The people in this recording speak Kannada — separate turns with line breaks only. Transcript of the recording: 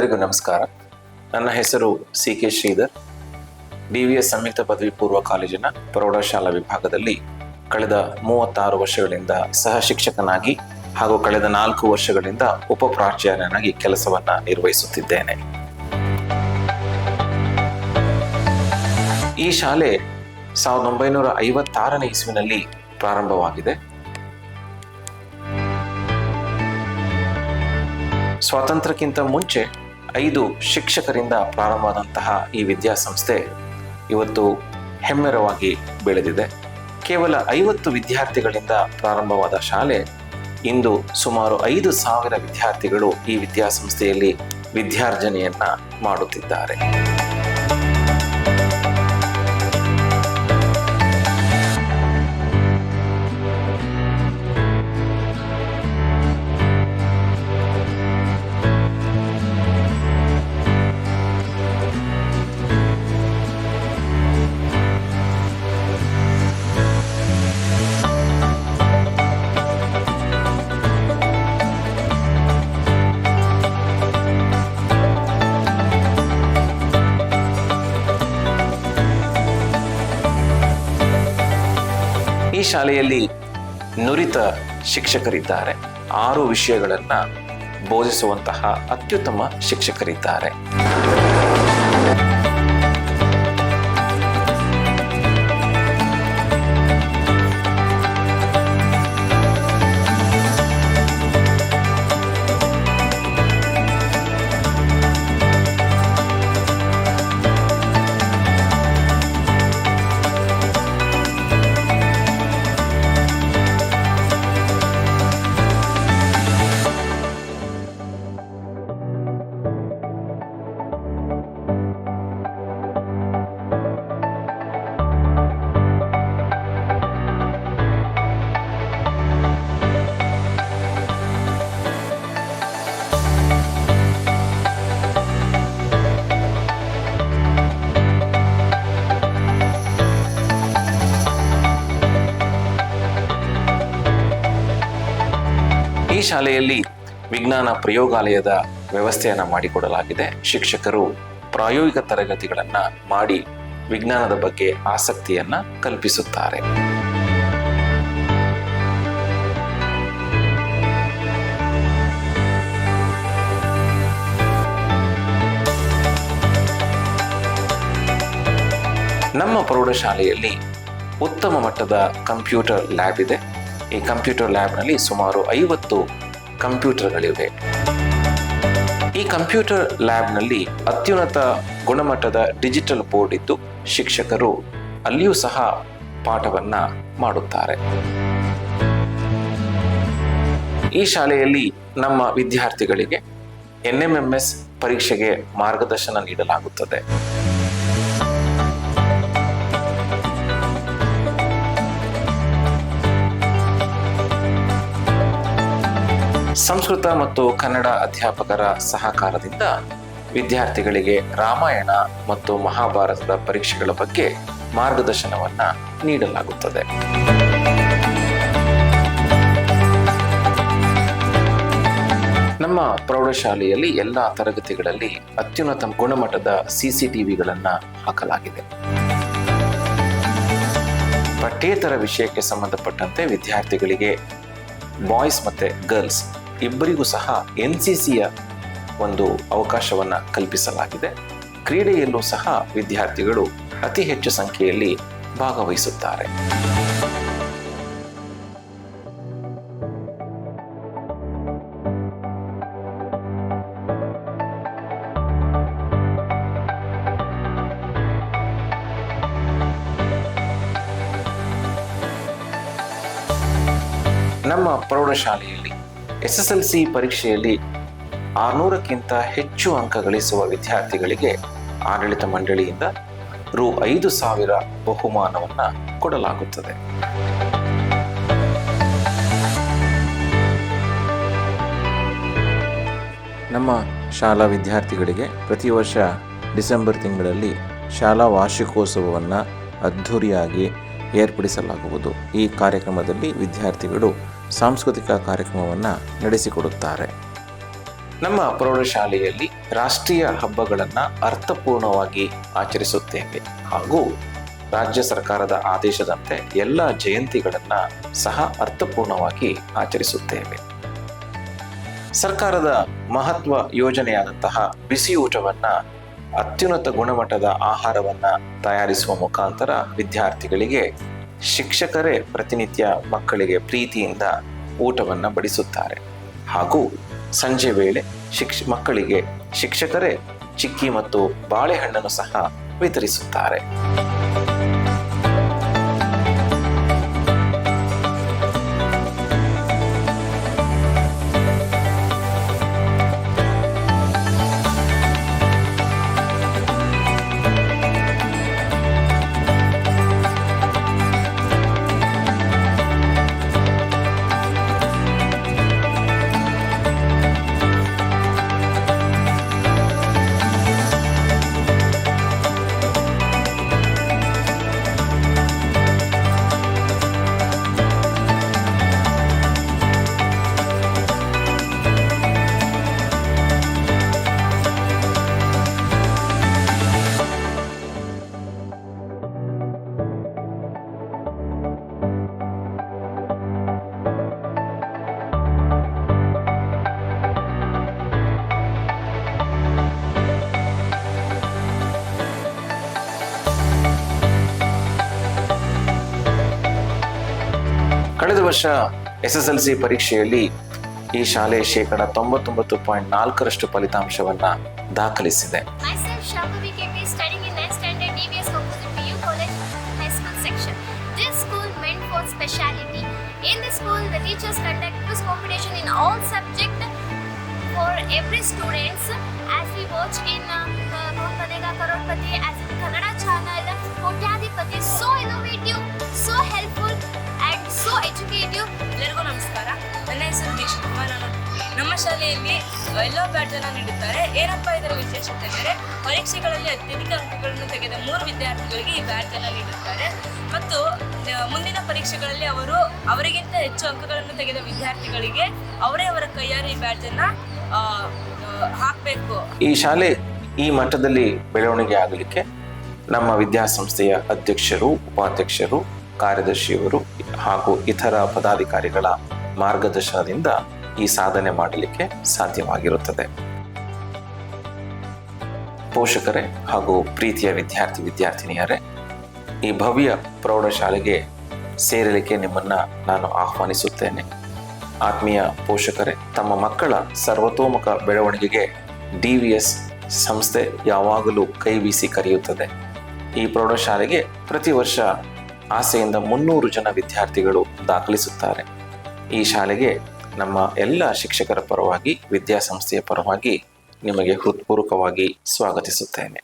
ಎಲ್ಲರಿಗೂ ನಮಸ್ಕಾರ. ನನ್ನ ಹೆಸರು ಸಿ ಕೆ ಶ್ರೀಧರ್. BVS ಸಂಯುಕ್ತ ಪದವಿ ಪೂರ್ವ ಕಾಲೇಜಿನ ಪ್ರೌಢಶಾಲಾ ವಿಭಾಗದಲ್ಲಿ ಕಳೆದ 36 ವರ್ಷಗಳಿಂದ ಸಹ ಶಿಕ್ಷಕನಾಗಿ ಹಾಗೂ ಕಳೆದ 4 ವರ್ಷಗಳಿಂದ ಉಪ ಪ್ರಾಚಾರ್ಯನಾಗಿ ಕೆಲಸವನ್ನ ನಿರ್ವಹಿಸುತ್ತಿದ್ದೇನೆ. ಈ ಶಾಲೆ 1956ನೇ ಇಸ್ವಿನಲ್ಲಿ ಪ್ರಾರಂಭವಾಗಿದೆ. ಸ್ವಾತಂತ್ರ್ಯಕ್ಕಿಂತ ಮುಂಚೆ 5 ಶಿಕ್ಷಕರಿಂದ ಪ್ರಾರಂಭವಾದಂತಹ ಈ ವಿದ್ಯಾಸಂಸ್ಥೆ ಇವತ್ತು ಹೆಮ್ಮೆರವಾಗಿ ಬೆಳೆದಿದೆ. ಕೇವಲ 50 ವಿದ್ಯಾರ್ಥಿಗಳಿಂದ ಪ್ರಾರಂಭವಾದ ಶಾಲೆ ಇಂದು ಸುಮಾರು 5,000 ವಿದ್ಯಾರ್ಥಿಗಳು ಈ ವಿದ್ಯಾಸಂಸ್ಥೆಯಲ್ಲಿ ವಿದ್ಯಾರ್ಜನೆಯನ್ನ ಮಾಡುತ್ತಿದ್ದಾರೆ. ಈ ಶಾಲೆಯಲ್ಲಿ ನುರಿತ ಶಿಕ್ಷಕರಿದ್ದಾರೆ. 6 ವಿಷಯಗಳನ್ನು ಬೋಧಿಸುವಂತಹ ಅತ್ಯುತ್ತಮ ಶಿಕ್ಷಕರಿದ್ದಾರೆ. ಈ ಶಾಲೆಯಲ್ಲಿ ವಿಜ್ಞಾನ ಪ್ರಯೋಗಾಲಯದ ವ್ಯವಸ್ಥೆಯನ್ನು ಮಾಡಿಕೊಡಲಾಗಿದೆ. ಶಿಕ್ಷಕರು ಪ್ರಾಯೋಗಿಕ ತರಗತಿಗಳನ್ನು ಮಾಡಿ ವಿಜ್ಞಾನದ ಬಗ್ಗೆ ಆಸಕ್ತಿಯನ್ನ ಕಲ್ಪಿಸುತ್ತಾರೆ. ನಮ್ಮ ಪ್ರೌಢಶಾಲೆಯಲ್ಲಿ ಉತ್ತಮ ಮಟ್ಟದ ಕಂಪ್ಯೂಟರ್ ಲ್ಯಾಬ್ ಇದೆ. ಈ ಕಂಪ್ಯೂಟರ್ ಲ್ಯಾಬ್ನಲ್ಲಿ ಸುಮಾರು 50 ಕಂಪ್ಯೂಟರ್ಗಳಿವೆ. ಈ ಕಂಪ್ಯೂಟರ್ ಲ್ಯಾಬ್ನಲ್ಲಿ ಅತ್ಯುನ್ನತ ಗುಣಮಟ್ಟದ ಡಿಜಿಟಲ್ ಬೋರ್ಡ್ ಇದ್ದು ಶಿಕ್ಷಕರು ಅಲ್ಲಿಯೂ ಸಹ ಪಾಠವನ್ನ ಮಾಡುತ್ತಾರೆ. ಈ ಶಾಲೆಯಲ್ಲಿ ನಮ್ಮ ವಿದ್ಯಾರ್ಥಿಗಳಿಗೆ NMMS ಪರೀಕ್ಷೆಗೆ ಮಾರ್ಗದರ್ಶನ ನೀಡಲಾಗುತ್ತದೆ. ಸಂಸ್ಕೃತ ಮತ್ತು ಕನ್ನಡ ಅಧ್ಯಾಪಕರ ಸಹಕಾರದಿಂದ ವಿದ್ಯಾರ್ಥಿಗಳಿಗೆ ರಾಮಾಯಣ ಮತ್ತು ಮಹಾಭಾರತದ ಪರೀಕ್ಷೆಗಳ ಬಗ್ಗೆ ಮಾರ್ಗದರ್ಶನವನ್ನ ನೀಡಲಾಗುತ್ತದೆ. ನಮ್ಮ ಪ್ರೌಢಶಾಲೆಯಲ್ಲಿ ಎಲ್ಲ ತರಗತಿಗಳಲ್ಲಿ ಅತ್ಯುನ್ನತ ಗುಣಮಟ್ಟದ CCTVಗಳನ್ನ ಹಾಕಲಾಗಿದೆ. ಪಠ್ಯೇತರ ವಿಷಯಕ್ಕೆ ಸಂಬಂಧಪಟ್ಟಂತೆ ವಿದ್ಯಾರ್ಥಿಗಳಿಗೆ ಬಾಯ್ಸ್ ಮತ್ತೆ ಗರ್ಲ್ಸ್ ಇಬ್ಬರಿಗೂ ಸಹ NCCಯ ಒಂದು ಅವಕಾಶವನ್ನ ಕಲ್ಪಿಸಲಾಗಿದೆ. ಕ್ರೀಡೆಯಲ್ಲೂ ಸಹ ವಿದ್ಯಾರ್ಥಿಗಳು ಅತಿ ಹೆಚ್ಚು ಸಂಖ್ಯೆಯಲ್ಲಿ ಭಾಗವಹಿಸುತ್ತಾರೆ. ನಮ್ಮ ಪ್ರೌಢಶಾಲೆಯಲ್ಲಿ SSLC ಪರೀಕ್ಷೆಯಲ್ಲಿ 600ಕ್ಕಿಂತ ಹೆಚ್ಚು ಅಂಕ ಗಳಿಸುವ ವಿದ್ಯಾರ್ಥಿಗಳಿಗೆ ಆಡಳಿತ ಮಂಡಳಿಯಿಂದ ರು 5,000 ಬಹುಮಾನವನ್ನ ಕೊಡಲಾಗುತ್ತದೆ.
ನಮ್ಮ ಶಾಲಾ ವಿದ್ಯಾರ್ಥಿಗಳಿಗೆ ಪ್ರತಿ ವರ್ಷ ಡಿಸೆಂಬರ್ ತಿಂಗಳಲ್ಲಿ ಶಾಲಾ ವಾರ್ಷಿಕೋತ್ಸವವನ್ನು ಅದ್ಧೂರಿಯಾಗಿ ಏರ್ಪಡಿಸಲಾಗುವುದು. ಈ ಕಾರ್ಯಕ್ರಮದಲ್ಲಿ ವಿದ್ಯಾರ್ಥಿಗಳು ಸಾಂಸ್ಕೃತಿಕ ಕಾರ್ಯಕ್ರಮವನ್ನು ನಡೆಸಿಕೊಡುತ್ತಾರೆ.
ನಮ್ಮ ಪ್ರೌಢಶಾಲೆಯಲ್ಲಿ ರಾಷ್ಟ್ರೀಯ ಹಬ್ಬಗಳನ್ನು ಅರ್ಥಪೂರ್ಣವಾಗಿ ಆಚರಿಸುತ್ತೇವೆ ಹಾಗೂ ರಾಜ್ಯ ಸರ್ಕಾರದ ಆದೇಶದಂತೆ ಎಲ್ಲ ಜಯಂತಿಗಳನ್ನು ಸಹ ಅರ್ಥಪೂರ್ಣವಾಗಿ ಆಚರಿಸುತ್ತೇವೆ. ಸರ್ಕಾರದ ಮಹತ್ವ ಯೋಜನೆಯಾದಂತಹ ಬಿಸಿ ಊಟವನ್ನ ಅತ್ಯುನ್ನತ ಗುಣಮಟ್ಟದ ಆಹಾರವನ್ನ ತಯಾರಿಸುವ ಮುಖಾಂತರ ವಿದ್ಯಾರ್ಥಿಗಳಿಗೆ ಶಿಕ್ಷಕರೇ ಪ್ರತಿನಿತ್ಯ ಮಕ್ಕಳಿಗೆ ಪ್ರೀತಿಯಿಂದ ಊಟವನ್ನ ಬಡಿಸುತ್ತಾರೆ ಹಾಗೂ ಸಂಜೆ ವೇಳೆ ಮಕ್ಕಳಿಗೆ ಶಿಕ್ಷಕರೇ ಚಿಕ್ಕಿ ಮತ್ತು ಬಾಳೆಹಣ್ಣನ್ನು ಸಹ ವಿತರಿಸುತ್ತಾರೆ. ಕಳೆದ ವರ್ಷ SSLC ಪರೀಕ್ಷೆಯಲ್ಲಿ ಈ ಶಾಲೆ ಶೇಕಡ 99.4% ಫಲಿತಾಂಶವನ್ನ ದಾಖಲಿಸಿದೆ.
For every students, as we watch in Kaun Banega Crorepati as in Kannada channel, Kotyadipati, so innovative, so helpful and so educative.
ಎಲ್ಲರಿಗೂ ನಮಸ್ಕಾರ. ನನ್ನ ಹೆಸರು ದೀಕ್ಷಿತ್. ನಾನು ನಮ್ಮ ಶಾಲೆಯಲ್ಲಿ ಎಲ್ಲೋ ಬ್ಯಾಡ್ಜ್ ಅನ್ನು ನೀಡುತ್ತಾರೆ. ಏನಪ್ಪ ಇದರ ವಿಶೇಷತೆ ಅಂದರೆ ಪರೀಕ್ಷೆಗಳಲ್ಲಿ ಅತ್ಯಧಿಕ ಅಂಕಗಳನ್ನು ತೆಗೆದ 3 ವಿದ್ಯಾರ್ಥಿಗಳಿಗೆ ಈ ಬ್ಯಾಡ್ಜ್ ಅನ್ನು ನೀಡುತ್ತಾರೆ ಮತ್ತು ಮುಂದಿನ ಪರೀಕ್ಷೆಗಳಲ್ಲಿ ಅವರಿಗಿಂತ ಹೆಚ್ಚು ಅಂಕಗಳನ್ನು ತೆಗೆದ ವಿದ್ಯಾರ್ಥಿಗಳಿಗೆ ಅವರ ಕೈಯಾರೆ ಈ ಬ್ಯಾಡ್ಜ್ ಅನ್ನ ಹಾಕಬೇಕು.
ಈ ಶಾಲೆ ಈ ಮಟ್ಟದಲ್ಲಿ ಬೆಳವಣಿಗೆ ಆಗಲಿಕ್ಕೆ ನಮ್ಮ ವಿದ್ಯಾಸಂಸ್ಥೆಯ ಅಧ್ಯಕ್ಷರು, ಉಪಾಧ್ಯಕ್ಷರು, ಕಾರ್ಯದರ್ಶಿಯವರು ಹಾಗೂ ಇತರ ಪದಾಧಿಕಾರಿಗಳ ಮಾರ್ಗದರ್ಶನದಿಂದ ಈ ಸಾಧನೆ ಮಾಡಲಿಕ್ಕೆ ಸಾಧ್ಯವಾಗಿರುತ್ತದೆ. ಪೋಷಕರೇ ಹಾಗೂ ಪ್ರೀತಿಯ ವಿದ್ಯಾರ್ಥಿನಿಯರೇ, ಈ ಭವ್ಯ ಪ್ರೌಢಶಾಲೆಗೆ ಸೇರಲಿಕ್ಕೆ ನಿಮ್ಮನ್ನ ನಾನು ಆಹ್ವಾನಿಸುತ್ತೇನೆ. ಆತ್ಮೀಯ ಪೋಷಕರೇ, ತಮ್ಮ ಮಕ್ಕಳ ಸರ್ವತೋಮುಖ ಬೆಳವಣಿಗೆಗೆ DVS ಸಂಸ್ಥೆ ಯಾವಾಗಲೂ ಕೈ ಬೀಸಿ ಕರೆಯುತ್ತದೆ. ಈ ಪ್ರೌಢಶಾಲೆಗೆ ಪ್ರತಿ ವರ್ಷ ಆಸೆಯಿಂದ 300 ಜನ ವಿದ್ಯಾರ್ಥಿಗಳು ದಾಖಲಿಸುತ್ತಾರೆ. ಈ ಶಾಲೆಗೆ ನಮ್ಮ ಎಲ್ಲ ಶಿಕ್ಷಕರ ಪರವಾಗಿ, ವಿದ್ಯಾಸಂಸ್ಥೆಯ ಪರವಾಗಿ ನಿಮಗೆ ಹೃತ್ಪೂರ್ವಕವಾಗಿ ಸ್ವಾಗತಿಸುತ್ತೇನೆ.